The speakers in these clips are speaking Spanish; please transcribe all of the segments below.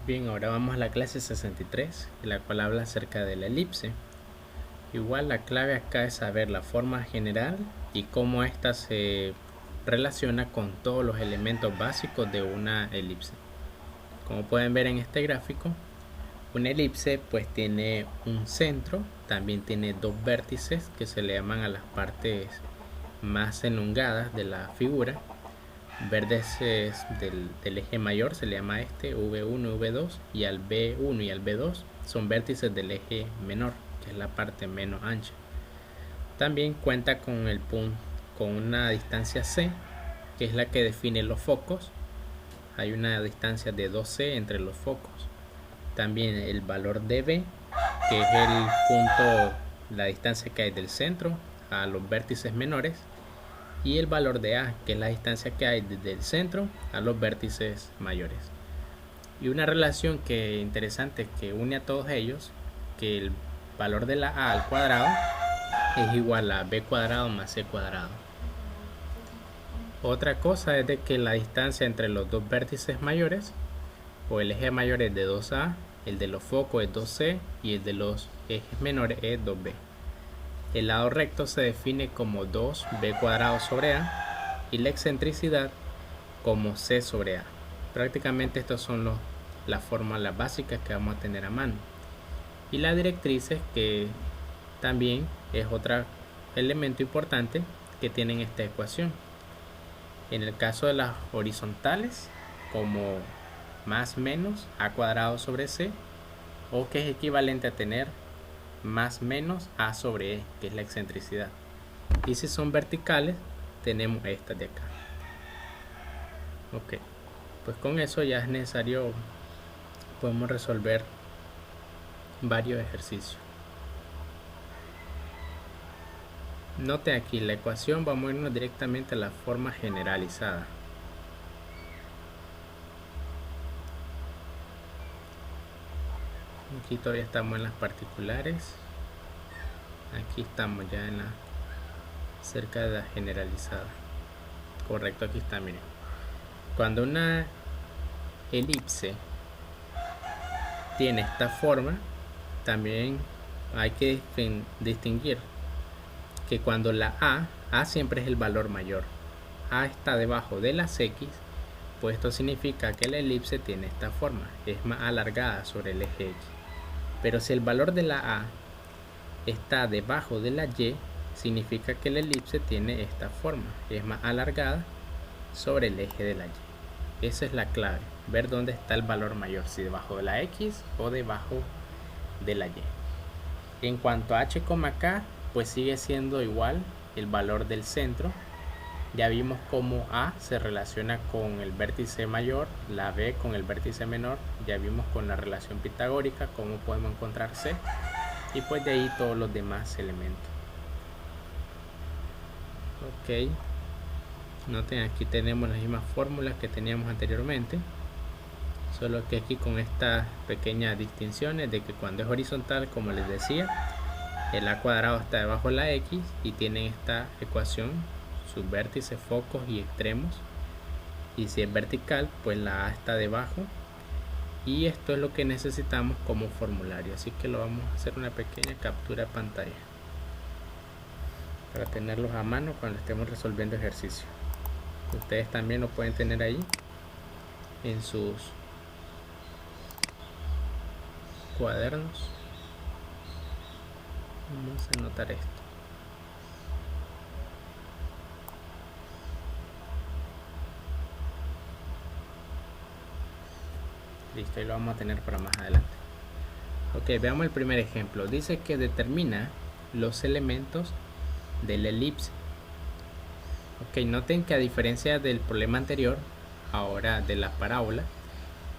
Bien, ahora vamos a la clase 63, en la cual habla acerca de la elipse. Igual la clave acá es saber la forma general y cómo ésta se relaciona con todos los elementos básicos de una elipse. Como pueden ver en este gráfico, una elipse pues tiene un centro, también tiene dos vértices que se le llaman a las partes más elongadas de la figura. Vértices del eje mayor se le llama V1 y V2, y al B1 y al B2 son vértices del eje menor, que es la parte menos ancha. También cuenta con con una distancia C, que es la que define los focos. Hay una distancia de 2C entre los focos. También el valor de B, que es el punto, la distancia que hay del centro a los vértices menores, y el valor de A, que es la distancia que hay desde el centro a los vértices mayores. Y una relación que interesante que une a todos ellos, que el valor de la A al cuadrado es igual a B cuadrado más C cuadrado. Otra cosa es de que la distancia entre los dos vértices mayores o el eje mayor es de 2A, el de los focos es 2C y el de los ejes menores es 2B. El lado recto se define como 2b cuadrado sobre a y la excentricidad como c sobre a. Prácticamente estas son las fórmulas básicas que vamos a tener a mano. Y las directrices, que también es otro elemento importante que tienen esta ecuación. En el caso de las horizontales, como más menos a cuadrado sobre c, o que es equivalente a tener más menos a sobre e, que es la excentricidad. Y si son verticales, tenemos estas de acá. Ok, pues con eso ya es necesario, podemos resolver varios ejercicios. Noten aquí la ecuación, vamos a irnos directamente a la forma generalizada. Aquí todavía estamos en las particulares. Aquí estamos ya en la cerca de la generalizada. Correcto, aquí está, miren. Cuando una elipse tiene esta forma, también hay que distinguir que cuando la A siempre es el valor mayor, A está debajo de las X, pues esto significa que la elipse tiene esta forma, es más alargada sobre el eje X. Pero si el valor de la A está debajo de la Y, significa que la elipse tiene esta forma, es más alargada sobre el eje de la Y. Esa es la clave, ver dónde está el valor mayor, si debajo de la X o debajo de la Y. En cuanto a H, K, pues sigue siendo igual el valor del centro. Ya vimos cómo A se relaciona con el vértice mayor, la B con el vértice menor. Ya vimos con la relación pitagórica cómo podemos encontrar C. Y pues de ahí todos los demás elementos. Ok. Noten, aquí tenemos las mismas fórmulas que teníamos anteriormente. Solo que aquí con estas pequeñas distinciones de que cuando es horizontal, como les decía, el a cuadrado está debajo de la x y tienen esta ecuación, sus vértices, focos y extremos. Y si es vertical, pues la a está debajo. Y esto es lo que necesitamos como formulario. Así que lo vamos a hacer una pequeña captura de pantalla para tenerlos a mano cuando estemos resolviendo ejercicio. Ustedes también lo pueden tener ahí en sus cuadernos. Vamos a anotar esto. Listo, y lo vamos a tener para más adelante. Ok, veamos el primer ejemplo. Dice que determina los elementos de la elipse. Ok, noten que a diferencia del problema anterior, ahora de la parábola,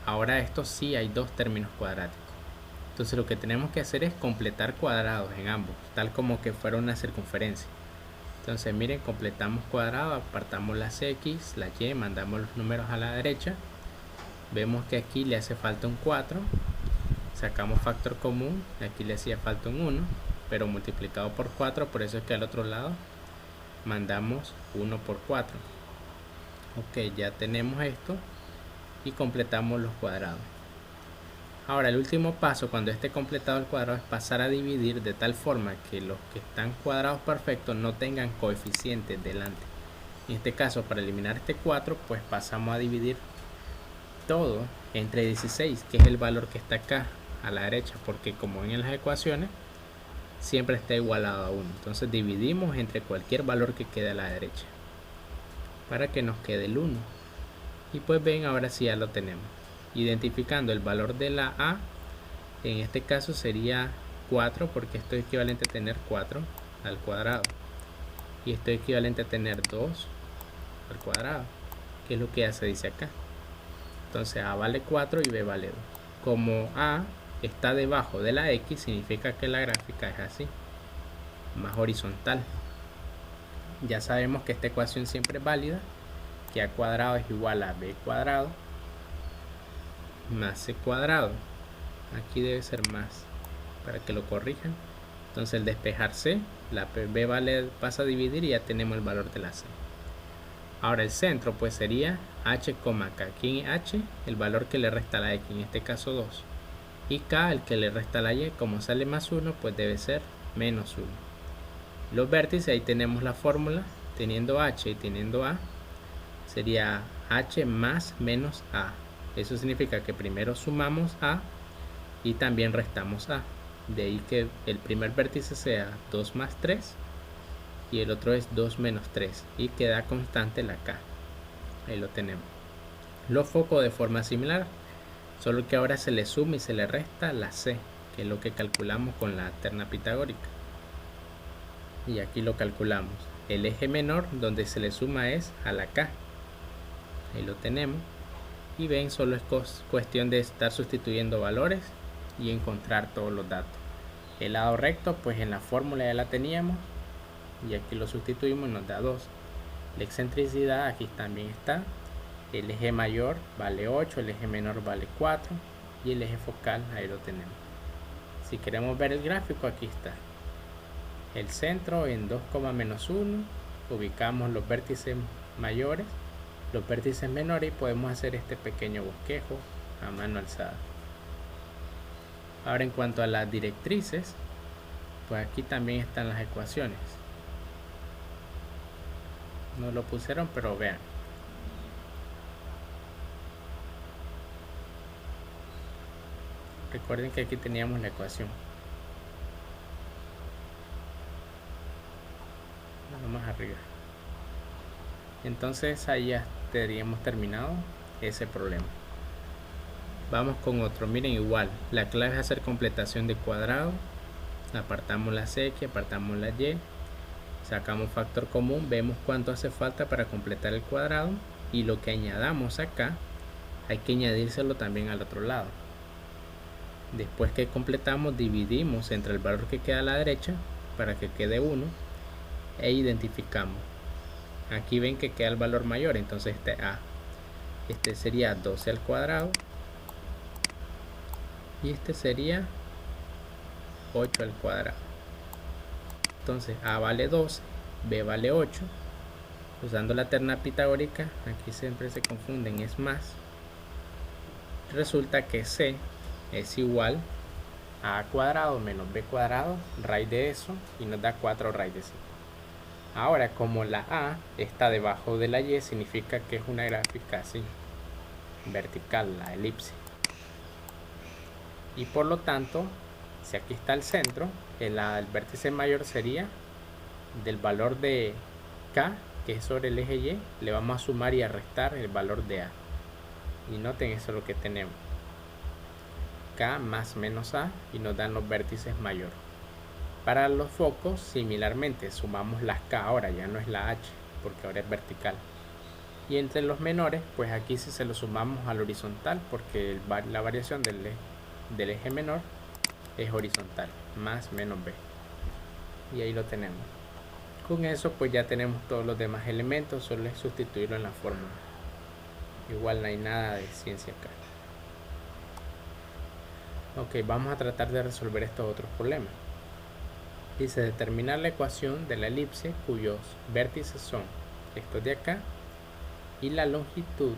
ahora esto sí hay dos términos cuadráticos. Entonces lo que tenemos que hacer es completar cuadrados en ambos, tal como que fuera una circunferencia. Entonces miren, completamos cuadrado, apartamos las X, la Y, mandamos los números a la derecha. Vemos que aquí le hace falta un 4, sacamos factor común, aquí le hacía falta un 1, pero multiplicado por 4, por eso es que al otro lado mandamos 1 por 4. Ok, ya tenemos esto y completamos los cuadrados. Ahora el último paso cuando esté completado el cuadrado es pasar a dividir de tal forma que los que están cuadrados perfectos no tengan coeficientes delante. En este caso, para eliminar este 4, pues pasamos a dividir todo entre 16, que es el valor que está acá a la derecha, porque como ven en las ecuaciones siempre está igualado a 1. Entonces dividimos entre cualquier valor que quede a la derecha para que nos quede el 1. Y pues ven, ahora sí ya lo tenemos. Identificando el valor de la A, en este caso sería 4, porque esto es equivalente a tener 4 al cuadrado. Y esto es equivalente a tener 2 al cuadrado, que es lo que ya se dice acá. Entonces A vale 4 y B vale 2. Como A está debajo de la X, significa que la gráfica es así, más horizontal. Ya sabemos que esta ecuación siempre es válida, que A cuadrado es igual a B cuadrado más C cuadrado. Aquí debe ser más, para que lo corrijan. Entonces el despejar C, la B pasa a dividir y ya tenemos el valor de la C. Ahora el centro pues sería H, K. Aquí en H el valor que le resta a la X, en este caso 2. Y K el que le resta a la Y, como sale más 1, pues debe ser menos 1. Los vértices, ahí tenemos la fórmula, teniendo H y teniendo A, sería H más menos A. Eso significa que primero sumamos A y también restamos A. De ahí que el primer vértice sea 2 más 3 y el otro es 2 menos 3 y queda constante la K. Ahí lo tenemos. Los focos de forma similar, solo que ahora se le suma y se le resta la C, que es lo que calculamos con la terna pitagórica. Y aquí lo calculamos. El eje menor donde se le suma es a la K. Ahí lo tenemos. Y ven, solo es cuestión de estar sustituyendo valores y encontrar todos los datos. El lado recto, pues en la fórmula ya la teníamos y aquí lo sustituimos y nos da 2. La excentricidad aquí también está. El eje mayor vale 8, el eje menor vale 4 y el eje focal ahí lo tenemos. Si queremos ver el gráfico, aquí está. El centro en 2, menos 1, ubicamos los vértices mayores, los vértices menores y podemos hacer este pequeño bosquejo a mano alzada. Ahora en cuanto a las directrices, pues aquí también están las ecuaciones. No lo pusieron, pero vean. Recuerden que aquí teníamos la ecuación. Más arriba. Entonces ahí ya tendríamos terminado ese problema. Vamos con otro. Miren, igual la clave es hacer completación de cuadrado. Apartamos la X, apartamos la Y, sacamos factor común, vemos cuánto hace falta para completar el cuadrado y lo que añadamos acá hay que añadírselo también al otro lado. Después que completamos, dividimos entre el valor que queda a la derecha para que quede 1 e identificamos. Aquí ven que queda el valor mayor, entonces este A, este sería 12 al cuadrado y este sería 8 al cuadrado. Entonces A vale 12, B vale 8. Usando la terna pitagórica, aquí siempre se confunden, es más. Resulta que C es igual a cuadrado menos B cuadrado, raíz de eso, y nos da 4 raíz de 5. Ahora, como la A está debajo de la Y, significa que es una gráfica así, vertical, la elipse. Y por lo tanto, si aquí está el centro, el vértice mayor sería del valor de K, que es sobre el eje Y, le vamos a sumar y a restar el valor de A. Y noten, eso es lo que tenemos. K más menos A y nos dan los vértices mayor. Para los focos, similarmente, sumamos las K, ahora ya no es la H, porque ahora es vertical. Y entre los menores, pues aquí sí se lo sumamos al horizontal, porque la variación del eje menor es horizontal, más menos B. Y ahí lo tenemos. Con eso pues ya tenemos todos los demás elementos, solo es sustituirlo en la fórmula. Igual no hay nada de ciencia acá. Ok, vamos a tratar de resolver estos otros problemas. Dice determinar la ecuación de la elipse cuyos vértices son estos de acá y la longitud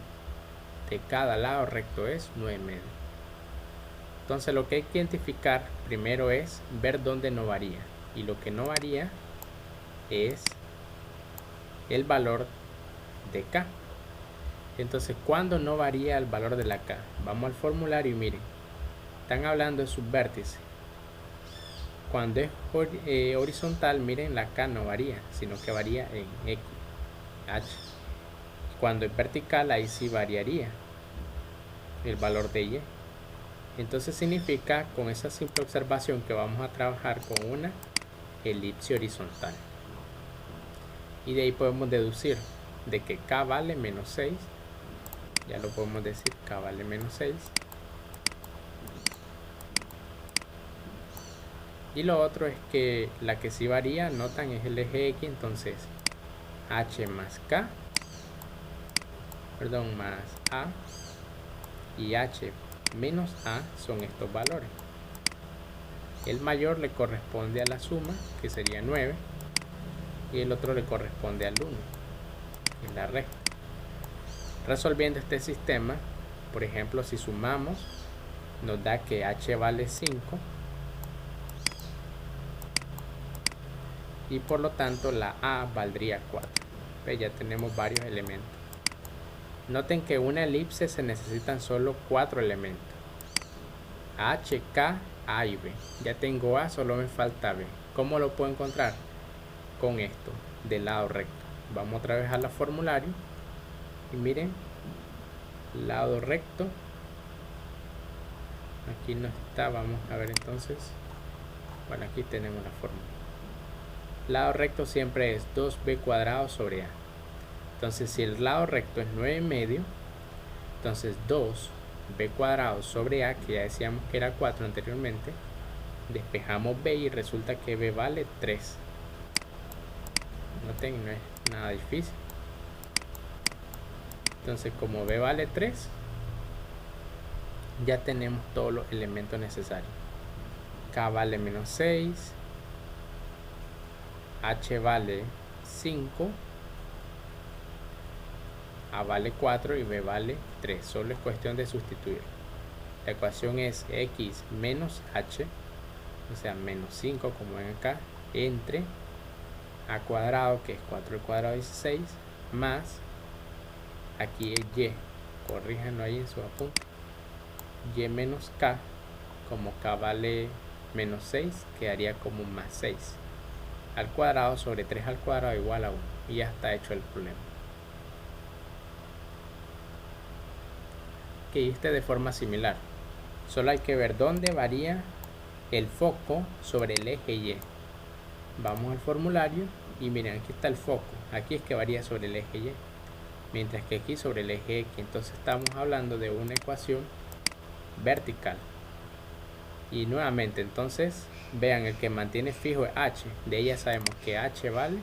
de cada lado recto es 9 medios. Entonces lo que hay que identificar primero es ver dónde no varía. Y lo que no varía es el valor de K. Entonces, ¿cuándo no varía el valor de la K? Vamos al formulario y miren, están hablando de subvértice. Cuando es horizontal, miren, la K no varía, sino que varía en X, H. Cuando es vertical, ahí sí variaría el valor de Y. Entonces significa, con esa simple observación, que vamos a trabajar con una elipse horizontal. Y de ahí podemos deducir de que K vale menos 6. Ya lo podemos decir, K vale menos 6. Y lo otro es que la que sí varía, notan, es el eje X. Entonces H más K, perdón, más A, y H menos A son estos valores. El mayor le corresponde a la suma, que sería 9, y el otro le corresponde al 1, en la recta. Resolviendo este sistema, por ejemplo, si sumamos, nos da que H vale 5, y por lo tanto la A valdría 4. Pues ya tenemos varios elementos. Noten que una elipse se necesitan solo 4 elementos: H, K, A y B. Ya tengo A, solo me falta B. ¿Cómo lo puedo encontrar? Con esto, del lado recto. Vamos otra vez a la formulario y miren, lado recto, aquí no está. Vamos a ver entonces. Bueno, aquí tenemos la fórmula. Lado recto siempre es 2b cuadrado sobre A. Entonces, si el lado recto es 9,5, entonces 2b cuadrado sobre A, que ya decíamos que era 4 anteriormente, despejamos b y resulta que b vale 3. Noten, no es nada difícil. Entonces, como b vale 3, ya tenemos todos los elementos necesarios. K vale menos 6, H vale 5, A vale 4 y B vale 3. Solo es cuestión de sustituir. La ecuación es X menos H, o sea, menos 5, como ven acá, entre A cuadrado, que es 4 al cuadrado 16, más, aquí es Y, corríjanlo ahí en su apunte, Y menos K, como K vale menos 6, quedaría como más 6 al cuadrado sobre 3 al cuadrado igual a 1. Y ya está hecho el problema. Que este de forma similar. Solo hay que ver dónde varía el foco sobre el eje Y. Vamos al formulario y miren, aquí está el foco. Aquí es que varía sobre el eje Y, mientras que aquí sobre el eje X. Entonces estamos hablando de una ecuación vertical. Y nuevamente, entonces, vean, el que mantiene fijo es H. De ella sabemos que H vale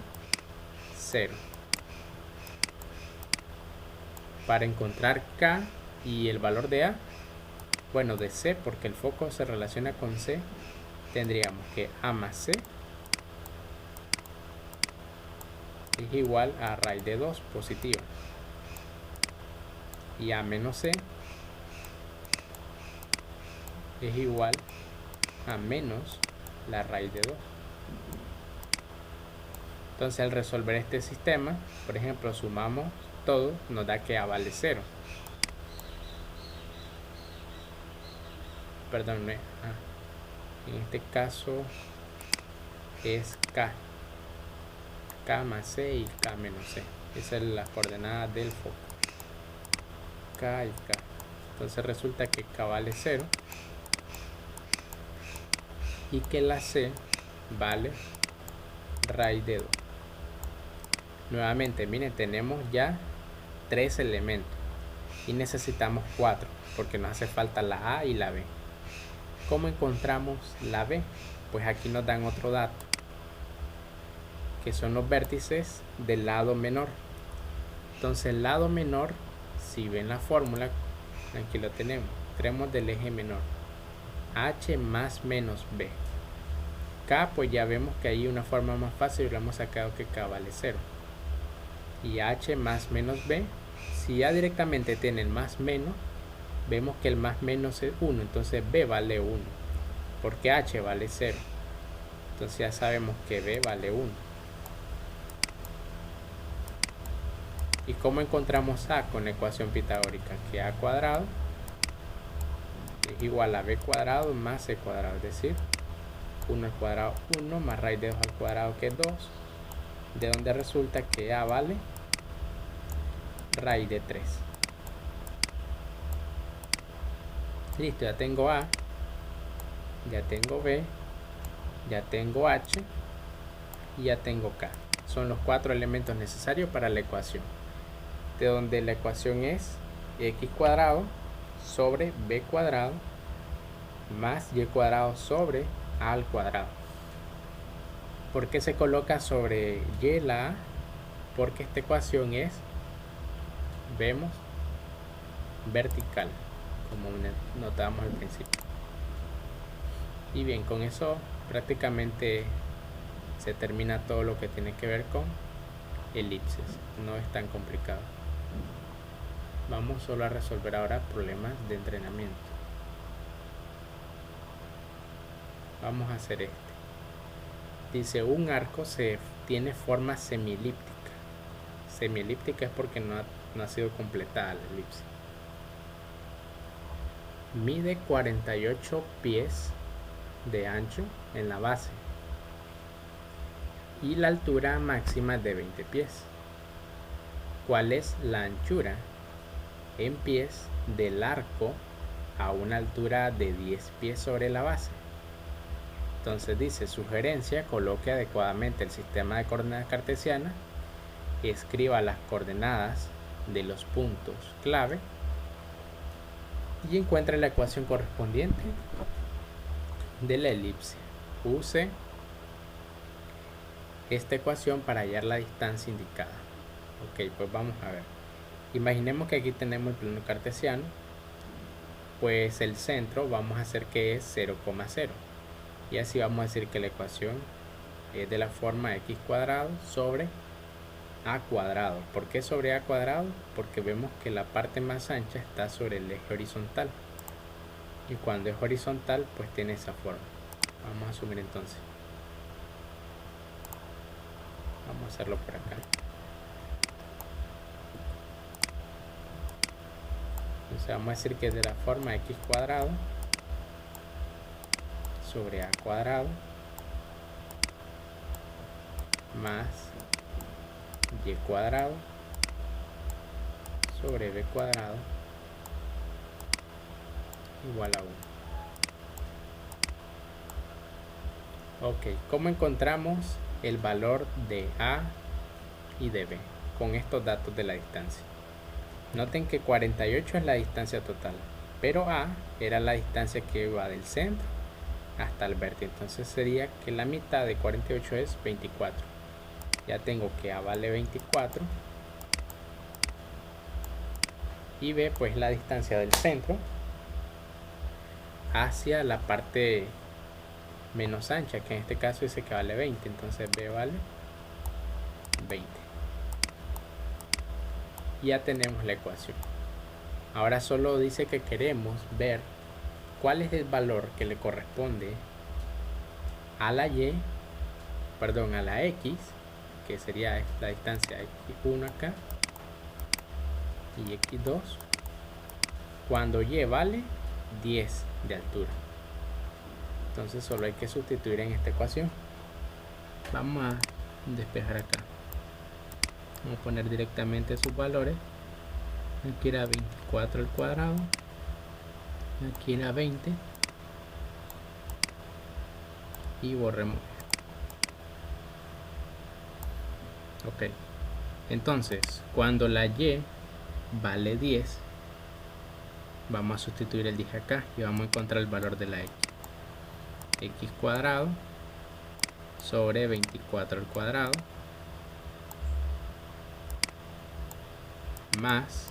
0. Para encontrar K y el valor de A, bueno, de C, porque el foco se relaciona con C, tendríamos que A más C es igual a raíz de 2 positiva. Y A menos C es igual a menos la raíz de 2. Entonces, al resolver este sistema, por ejemplo, sumamos todo, nos da que A vale 0. Perdón, no es A. En este caso es K. K más C y K menos C. Esa es la coordenada del foco. K y K. Entonces resulta que K vale 0. Y que la C vale raíz de 2. Nuevamente, miren, tenemos ya 3 elementos y necesitamos 4 porque nos hace falta la A y la B. ¿Cómo encontramos la B? Pues aquí nos dan otro dato, que son los vértices del lado menor. Entonces el lado menor, si ven la fórmula, aquí lo tenemos del eje menor, H más menos B. K, pues ya vemos que hay una forma más fácil y lo hemos sacado, que K vale 0. Y H más menos B, si ya directamente tienen más menos, vemos que el más menos es 1, entonces b vale 1, porque h vale 0. Entonces ya sabemos que b vale 1. ¿Y cómo encontramos a con la ecuación pitagórica? Que a cuadrado es igual a b cuadrado más c cuadrado, es decir, 1 al cuadrado 1 más raíz de 2 al cuadrado, que es 2, de donde resulta que a vale raíz de 3. Listo, ya tengo a, ya tengo b, ya tengo h y ya tengo k. Son los 4 elementos necesarios para la ecuación, de donde la ecuación es x cuadrado sobre b cuadrado más y cuadrado sobre a al cuadrado. ¿Por qué se coloca sobre y la a? Porque esta ecuación es, vemos, vertical, como notábamos al principio. Y bien, con eso prácticamente se termina todo lo que tiene que ver con elipses. No es tan complicado. Vamos solo a resolver ahora problemas de entrenamiento. Vamos a hacer este. Dice, un arco tiene forma semielíptica. Semielíptica es porque no ha sido completada la elipse. Mide 48 pies de ancho en la base y la altura máxima es de 20 pies. ¿Cuál es la anchura en pies del arco a una altura de 10 pies sobre la base? Entonces dice, sugerencia, coloque adecuadamente el sistema de coordenadas cartesianas, escriba las coordenadas de los puntos clave y encuentre la ecuación correspondiente de la elipse. Use esta ecuación para hallar la distancia indicada. Ok, pues vamos a ver. Imaginemos que aquí tenemos el plano cartesiano, pues el centro vamos a hacer que es 0,0. Y así vamos a decir que la ecuación es de la forma x cuadrado sobre a cuadrado. ¿Por qué sobre a cuadrado? Porque vemos que la parte más ancha está sobre el eje horizontal. Y cuando es horizontal, pues tiene esa forma. Vamos a asumir entonces. Vamos a hacerlo por acá. Entonces vamos a decir que es de la forma x cuadrado sobre a cuadrado más y cuadrado sobre b cuadrado igual a 1. Ok, ¿cómo encontramos el valor de a y de b con estos datos de la distancia? Noten que 48 es la distancia total, pero a era la distancia que iba del centro hasta el vértice. Entonces sería que la mitad de 48 es 24. Ya tengo que a vale 24 y b pues la distancia del centro hacia la parte menos ancha, que en este caso dice que vale 20. Entonces b vale 20. Ya tenemos la ecuación. Ahora solo dice que queremos ver cuál es el valor que le corresponde a la a la x, que sería la distancia x1 acá y x2, cuando y vale 10 de altura. Entonces solo hay que sustituir en esta ecuación. Vamos a despejar acá. Vamos a poner directamente sus valores. Aquí era 24 al cuadrado, aquí era 20 y borremos. Ok, entonces cuando la y vale 10, vamos a sustituir el 10 acá y vamos a encontrar el valor de la x cuadrado sobre 24 al cuadrado más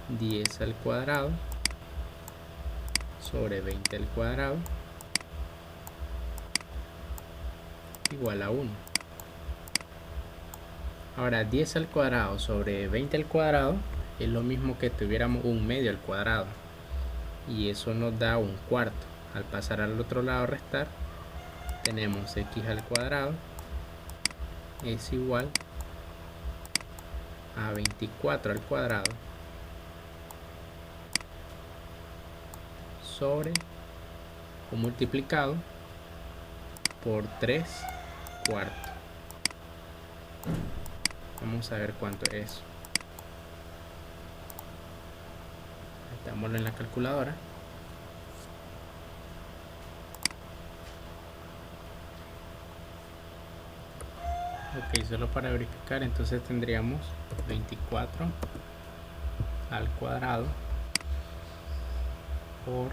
10 al cuadrado sobre 20 al cuadrado igual a 1. Ahora 10 al cuadrado sobre 20 al cuadrado es lo mismo que tuviéramos un medio al cuadrado, y eso nos da un cuarto. Al pasar al otro lado a restar, tenemos x al cuadrado es igual a 24 al cuadrado sobre o multiplicado por 3 cuartos. Vamos a ver cuánto es eso. Metámoslo en la calculadora. Ok, solo para verificar, entonces tendríamos 24 al cuadrado por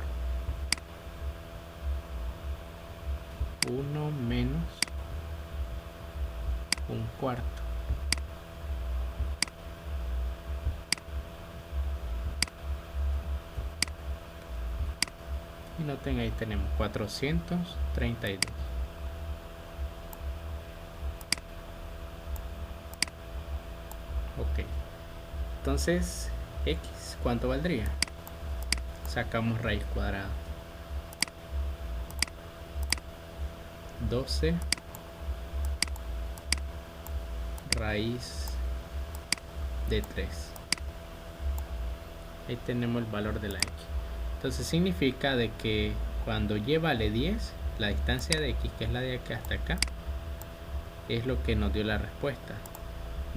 1 menos un cuarto. Y noten, ahí tenemos 432. Ok, entonces x, ¿cuánto valdría? Sacamos raíz cuadrada. 12 raíz de 3. Ahí tenemos el valor de la x. Entonces significa de que cuando y vale 10, la distancia de x, que es la de acá hasta acá, es lo que nos dio la respuesta.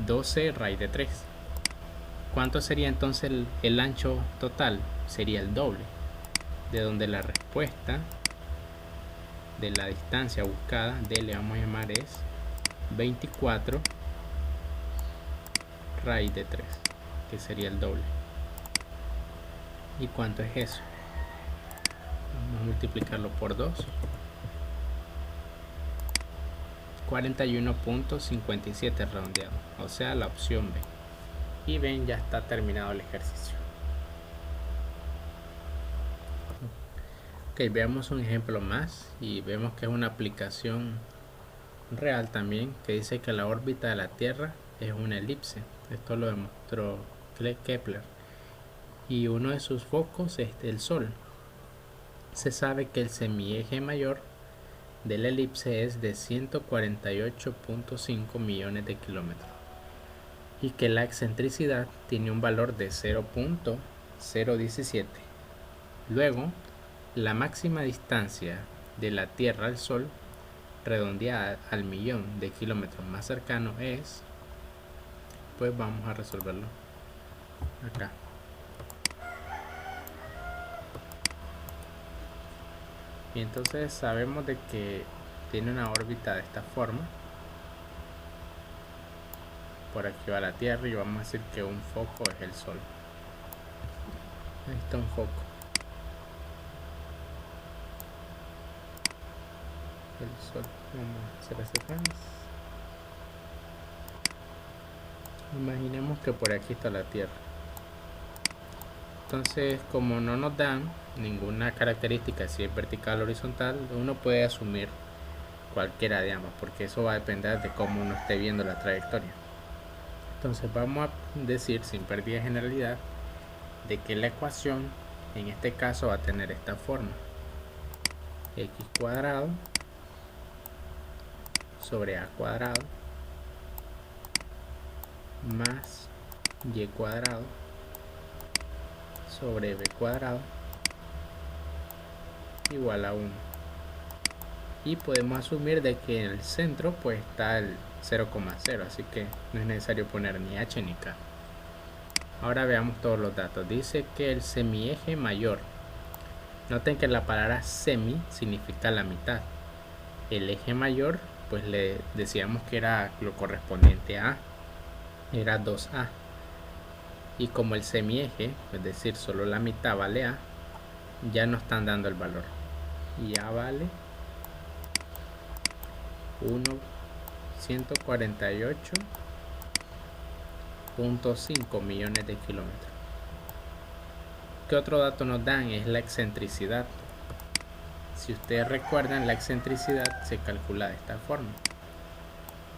12 raíz de 3. ¿Cuánto sería entonces el ancho total? Sería el doble, de donde la respuesta de la distancia buscada, d le vamos a llamar, es 24 raíz de 3, que sería el doble. ¿Y cuánto es eso? Vamos a multiplicarlo por 2. 41.57 redondeado, o sea, la opción B. Y ven, ya está terminado el ejercicio. Ok, veamos un ejemplo más y vemos que es una aplicación real también, que dice que la órbita de la Tierra es una elipse. Esto lo demostró Kepler. Y uno de sus focos es el Sol. Se sabe que el semieje mayor de la elipse es de 148.5 millones de kilómetros y que la excentricidad tiene un valor de 0.017. Luego, la máxima distancia de la Tierra al Sol, redondeada al millón de kilómetros más cercano, es, pues vamos a resolverlo acá. Y entonces sabemos de que tiene una órbita de esta forma. Por aquí va la Tierra y vamos a decir que un foco es el Sol. Ahí está un foco. El Sol. Vamos a hacer este trans. Imaginemos que por aquí está la Tierra. Entonces, como no nos dan ninguna característica si es vertical o horizontal, uno puede asumir cualquiera de ambas, porque eso va a depender de cómo uno esté viendo la trayectoria. Entonces vamos a decir, sin pérdida de generalidad, de que la ecuación en este caso va a tener esta forma: x cuadrado sobre a cuadrado más y cuadrado sobre b cuadrado igual a 1. Y podemos asumir de que en el centro pues está el 0,0, así que no es necesario poner ni h ni k. Ahora veamos todos los datos. Dice que el semieje mayor, noten que la palabra semi significa la mitad. El eje mayor, pues le decíamos que era lo correspondiente a, era 2a. Y como el semieje, es decir, solo la mitad vale a, ya nos están dando el valor. Y a vale 148.5 millones de kilómetros. ¿Qué otro dato nos dan? Es la excentricidad. Si ustedes recuerdan, la excentricidad se calcula de esta forma: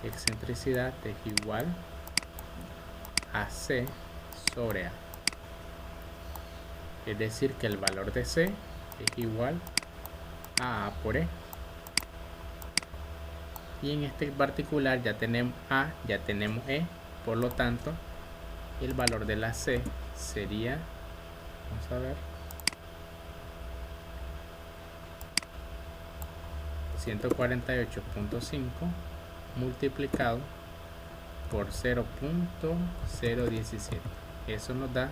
excentricidad es igual a c sobre a. es decir que el valor de C es igual a A por E. Y en este particular ya tenemos A, ya tenemos E, por lo tanto el valor de la C sería, vamos a ver, 148.5 multiplicado por 0.017. Eso nos da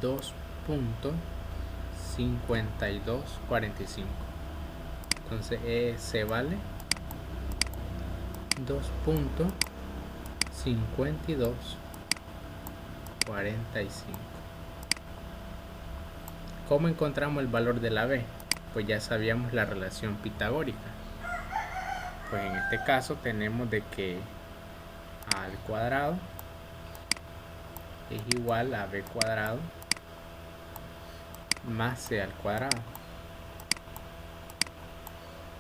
2.5245. Entonces se vale 2.5245. ¿Cómo encontramos el valor de la B? Pues ya sabíamos la relación pitagórica. Pues en este caso tenemos de que A al cuadrado es igual a B cuadrado más C al cuadrado,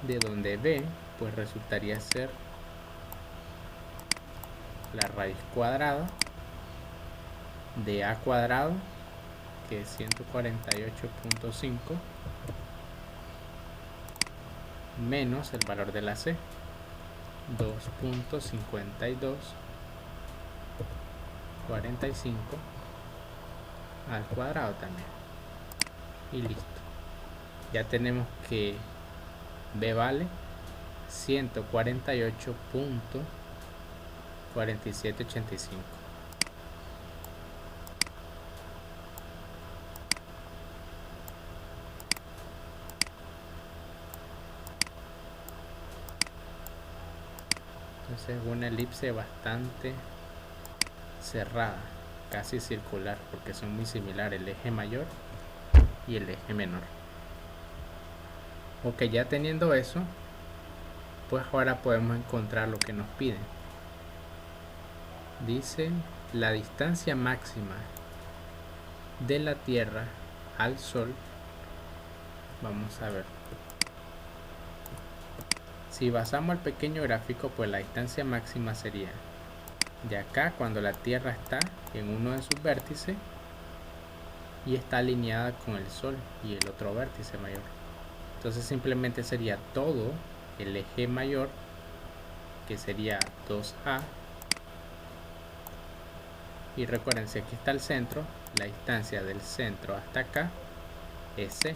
de donde B pues resultaría ser la raíz cuadrada de A cuadrado, que es 148.5, menos el valor de la C, 2.5245 al cuadrado también. Y listo. Ya tenemos que B vale 148.4785. Entonces una elipse bastante cerrada, casi circular, porque son muy similares el eje mayor y el eje menor. Ok, ya teniendo eso, pues ahora podemos encontrar lo que nos piden. Dice la distancia máxima de la Tierra al Sol. Vamos a ver. Si basamos el pequeño gráfico, pues la distancia máxima sería de acá cuando la Tierra está en uno de sus vértices y está alineada con el Sol y el otro vértice mayor. Entonces simplemente sería todo el eje mayor, que sería 2A. Y recuerden, si aquí está el centro, la distancia del centro hasta acá es C.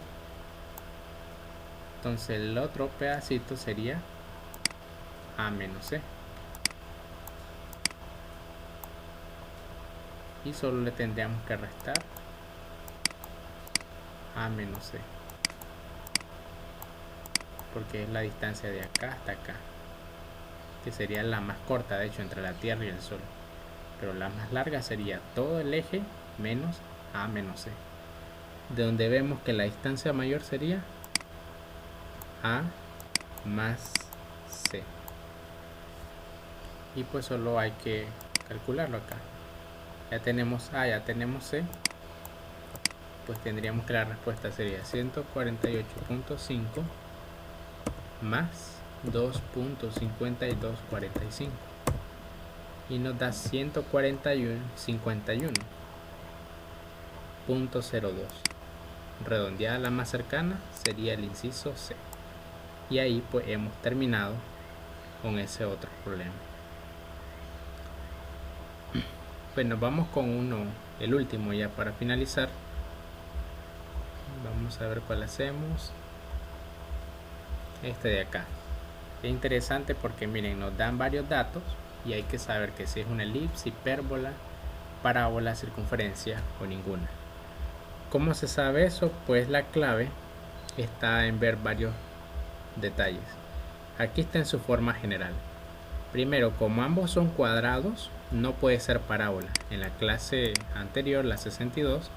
Entonces el otro pedacito sería A menos C. Y solo le tendríamos que restar A menos C, porque es la distancia de acá hasta acá, que sería la más corta de hecho entre la Tierra y el Sol, pero la más larga sería todo el eje menos A menos C, de donde vemos que la distancia mayor sería A más C. Y pues solo hay que calcularlo acá. Ya tenemos A, ya tenemos C, pues tendríamos que la respuesta sería 148.5 más 2.5245 y nos da 141.51.02. Redondeada la más cercana sería el inciso C. Y ahí pues hemos terminado con ese otro problema. Pues nos vamos con el último ya para finalizar. Vamos a ver cuál hacemos. Este de acá. Es interesante porque miren, nos dan varios datos y hay que saber que si es una elipse, hipérbola, parábola, circunferencia o ninguna. ¿Cómo se sabe eso? Pues la clave está en ver varios detalles. Aquí está en su forma general. Primero, como ambos son cuadrados, no puede ser parábola. En la clase anterior, la 62,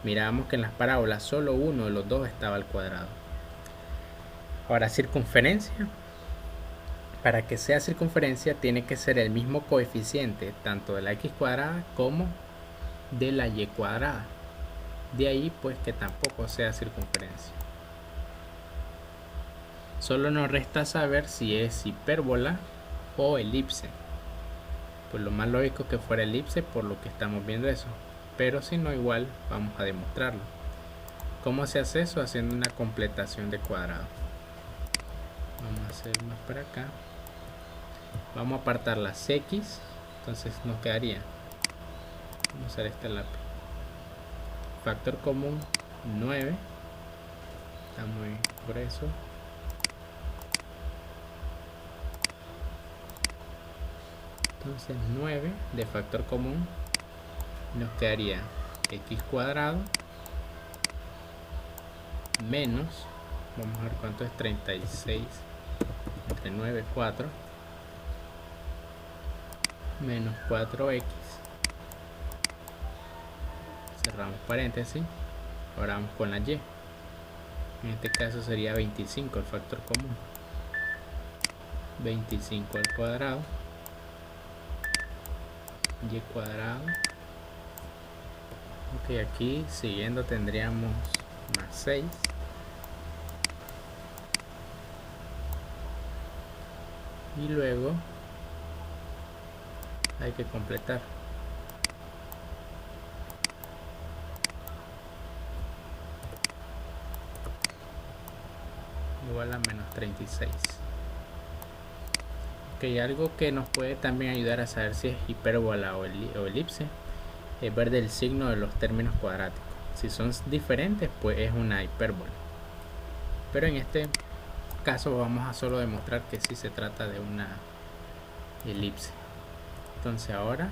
mirábamos que en las parábolas solo uno de los dos estaba al cuadrado. Ahora, circunferencia. Para que sea circunferencia tiene que ser el mismo coeficiente tanto de la x cuadrada como de la y cuadrada. De ahí pues que tampoco sea circunferencia. Solo nos resta saber si es hipérbola o elipse. Pues lo más lógico que fuera elipse, por lo que estamos viendo eso. pero si no, igual vamos a demostrarlo. ¿Cómo se hace eso? Haciendo una completación de cuadrado. Vamos a hacer más para acá. Vamos a apartar las X, entonces nos quedaría, vamos a usar este lápiz, factor común 9, está muy grueso, entonces 9 de factor común nos quedaría x cuadrado menos, vamos a ver cuánto es 36 entre 9, 4, menos 4x, cerramos paréntesis, ahora vamos con la y, en este caso sería 25 el factor común, 25 al cuadrado, y cuadrado, ok, aquí siguiendo tendríamos más 6, y luego hay que completar. Igual a menos 36. Ok, algo que nos puede también ayudar a saber si es hipérbola o elipse es ver del signo de los términos cuadráticos. Si son diferentes, pues es una hipérbola. Pero en este caso vamos a solo demostrar que sí se trata de una elipse. Entonces ahora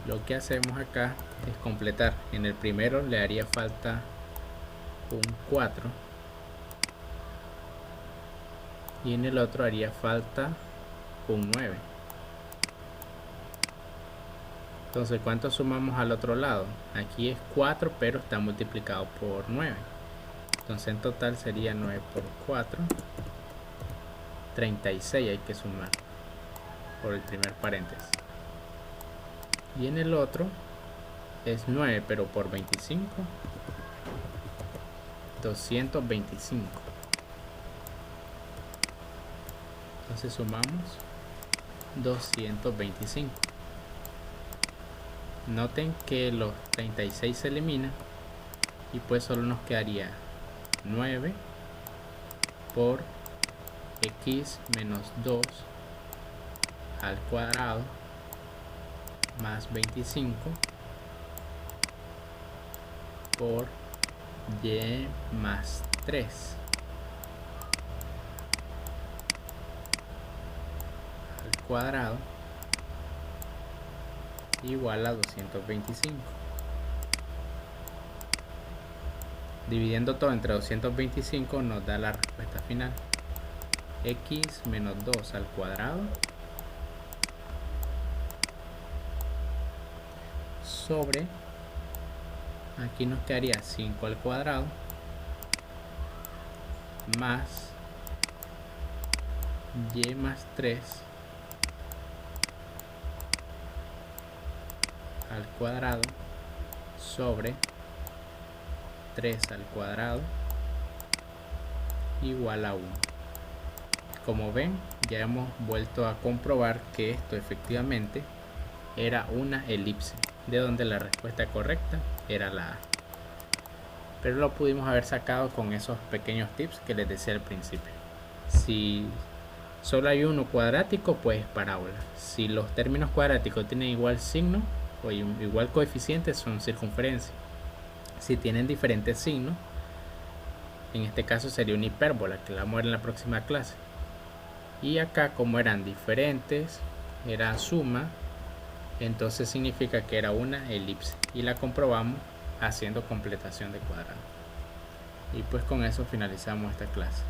lo que hacemos acá es completar. En el primero le haría falta un 4 y en el otro haría falta un 9. Entonces, ¿cuánto sumamos al otro lado? Aquí es 4, pero está multiplicado por 9. Entonces en total sería 9 por 4, 36 hay que sumar por el primer paréntesis. Y en el otro es 9, pero por 25, 225. Entonces sumamos 225. Noten que los 36 se eliminan y pues solo nos quedaría 9 por x menos 2 al cuadrado más 25 por y más 3 al cuadrado igual a 225. Dividiendo todo entre 225 nos da la respuesta final. X menos 2 al cuadrado sobre, aquí nos quedaría 5 al cuadrado más y más 3 al cuadrado sobre 3 al cuadrado igual a 1. Como ven, ya hemos vuelto a comprobar que esto efectivamente era una elipse, de donde la respuesta correcta era la A. Pero lo pudimos haber sacado con esos pequeños tips que les decía al principio. Si solo hay uno cuadrático, pues parábola. Si los términos cuadráticos tienen igual signo o igual coeficiente, son circunferencia. Si tienen diferentes signos, en este caso sería una hipérbola, que la vamos a ver en la próxima clase. Y acá, como eran diferentes, era suma, entonces significa que era una elipse. Y la comprobamos haciendo completación de cuadrado. Y pues con eso finalizamos esta clase.